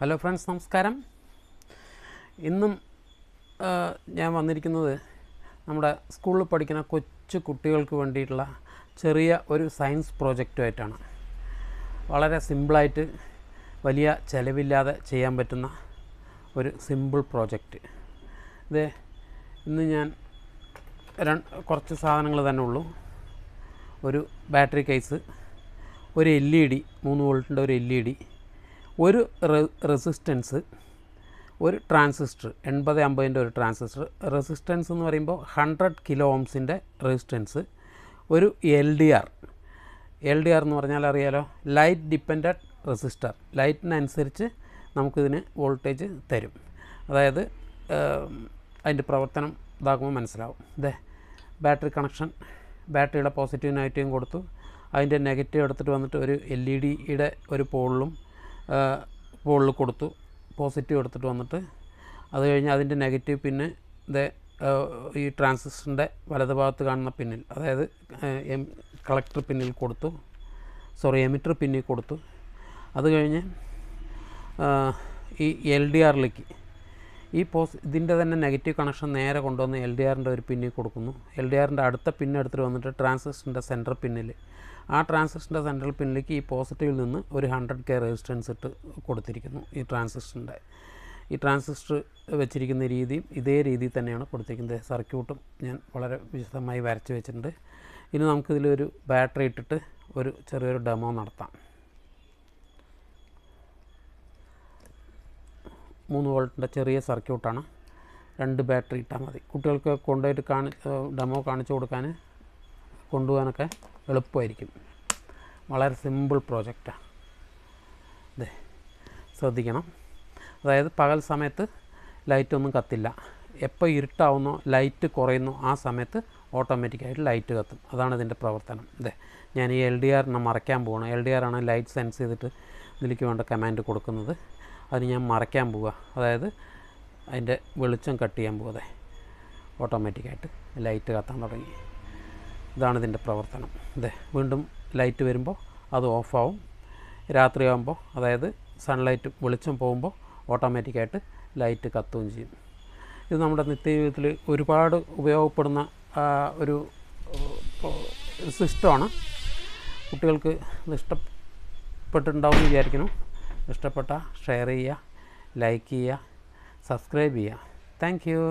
Hello friends, നമസ്കാരം. ഇന്നും ഞാൻ വന്നിരിക്കുന്നത് നമ്മുടെ സ്കൂളിൽ പഠിക്കുന്ന കൊച്ചു കുട്ടികൾക്ക് വേണ്ടിയിട്ടുള്ള ചെറിയ ഒരു സയൻസ് പ്രോജക്റ്റുമായിട്ടാണ്. വളരെ സിമ്പിളായിട്ട് വലിയ ചിലവില്ലാതെ ചെയ്യാൻ പറ്റുന്ന ഒരു സിമ്പിൾ പ്രോജക്റ്റ്. ഇന്ന് ഞാൻ കുറച്ച് സാധനങ്ങൾ തന്നെ ഉള്ളൂ. ഒരു ബാറ്ററി കേസ്, ഒരു LED 3 വോൾട്ടിൻ്റെ ഒരു LED, ഒരു റെസിസ്റ്റൻസ്, ഒരു ട്രാൻസിസ്റ്റർ 80-50ൻ്റെ ഒരു ട്രാൻസിസ്റ്റർ. റെസിസ്റ്റൻസ് എന്ന് പറയുമ്പോൾ 100 കിലോ ഓംസിൻ്റെ റെസിസ്റ്റൻസ്. ഒരു LDR എന്ന് പറഞ്ഞാൽ അറിയാലോ, ലൈറ്റ് ഡിപ്പെൻഡൻറ്റ് റെസിസ്റ്റർ. ലൈറ്റിനനുസരിച്ച് നമുക്കിതിന് വോൾട്ടേജ് തരും. അതായത് അതിൻ്റെ പ്രവർത്തനം ഇതാക്കുമ്പോൾ മനസ്സിലാവും. ബാറ്ററി കണക്ഷൻ, ബാറ്ററിയുടെ പോസിറ്റീവ് നെഗറ്റീവും കൊടുത്തു. അതിൻ്റെ നെഗറ്റീവ് എടുത്തിട്ട് വന്നിട്ട് ഒരു LEDയുടെ ഒരു പോളിൽ കൊടുത്തു. പോസിറ്റീവ് എടുത്തിട്ട് വന്നിട്ട് അത് കഴിഞ്ഞ് അതിൻ്റെ നെഗറ്റീവ് പിന്നെ ഈ ട്രാൻസിസ്റ്ററിൻ്റെ വലതുഭാഗത്ത് കാണുന്ന പിന്നിൽ, അതായത് കളക്ടർ പിന്നിൽ കൊടുത്തു, എമിറ്റർ പിന്നിൽ കൊടുത്തു. അത് കഴിഞ്ഞ് ഈ LDRലേക്ക് ഇതിൻ്റെ തന്നെ നെഗറ്റീവ് കണക്ഷൻ നേരെ കൊണ്ടുവന്ന് LDRൻ്റെ ഒരു പിന്നിൽ കൊടുക്കുന്നു. LDRൻ്റെ അടുത്ത പിന്നെടുത്തിട്ട് വന്നിട്ട് ട്രാൻസിസ്റ്ററിൻ്റെ സെൻട്രൽ പിന്നിൽ, ആ ട്രാൻസിസ്റ്ററിൻ്റെ സെൻട്രൽ പിന്നിലേക്ക് ഈ പോസിറ്റീവിൽ നിന്ന് ഒരു 100K റെസിസ്റ്റൻസ് ഇട്ട് കൊടുത്തിരിക്കുന്നു. ഈ ട്രാൻസിസ്റ്റർ വെച്ചിരിക്കുന്ന രീതിയും ഇതേ രീതിയിൽ തന്നെയാണ് കൊടുത്തിരിക്കുന്നത്. സർക്യൂട്ടും ഞാൻ വളരെ വിശദമായി വരച്ച് വെച്ചിട്ടുണ്ട്. ഇനി നമുക്കിതിലൊരു ബാറ്ററി ഇട്ടിട്ട് ഒരു ചെറിയൊരു ഡെമോ നടത്താം. 3 വോൾട്ടിൻ്റെ ചെറിയ സർക്യൂട്ടാണ്. 2 ബാറ്ററി ഇട്ടാൽ മതി. കുട്ടികൾക്ക് കൊണ്ടുപോയിട്ട് ഡെമോ കാണിച്ചു കൊടുക്കാൻ, കൊണ്ടുപോകാനൊക്കെ എളുപ്പമായിരിക്കും. വളരെ സിമ്പിൾ പ്രോജക്റ്റാണ്. ശ്രദ്ധിക്കണം. അതായത് പകൽ സമയത്ത് ലൈറ്റൊന്നും കത്തില്ല. എപ്പോൾ ഇരുട്ടാവുന്നോ ലൈറ്റ് കുറയുന്നു ആ സമയത്ത് ഓട്ടോമാറ്റിക്കായിട്ട് ലൈറ്റ് കത്തും. അതാണ് ഇതിൻ്റെ പ്രവർത്തനം. ഞാൻ ഈ LDR മറയ്ക്കാൻ പോവുകയാണ്. LDR ആണ് ലൈറ്റ് സെൻസ് ചെയ്തിട്ട് ഇതിലേക്ക് വേണ്ട കമാൻഡ് കൊടുക്കുന്നത്. അത് ഞാൻ മറയ്ക്കാൻ പോവുക. അതായത് അതിൻ്റെ വെളിച്ചം കട്ട് ചെയ്യാൻ പോകാതെ ഓട്ടോമാറ്റിക്കായിട്ട് ലൈറ്റ് കത്താൻ തുടങ്ങി. ഇതാണ് ഇതിൻ്റെ പ്രവർത്തനം. വീണ്ടും ലൈറ്റ് വരുമ്പോൾ അത് ഓഫാവും. രാത്രിയാകുമ്പോൾ, അതായത് സൺലൈറ്റ് വെളിച്ചം പോകുമ്പോൾ ഓട്ടോമാറ്റിക്കായിട്ട് ലൈറ്റ് കത്തുകയും ചെയ്യും. ഇത് നമ്മുടെ നിത്യജീവിതത്തിൽ ഒരുപാട് ഉപയോഗപ്പെടുന്ന ഒരു സിസ്റ്റമാണ്. കുട്ടികൾക്ക് ഇത് ഇഷ്ടപ്പെട്ടിട്ടുണ്ടാവുമെന്ന് വിചാരിക്കുന്നു. ഇഷ്ടപ്പെട്ടാൽ ഷെയർ ചെയ്യുക, ലൈക്ക് ചെയ്യുക, സബ്സ്ക്രൈബ് ചെയ്യുക. Thank you.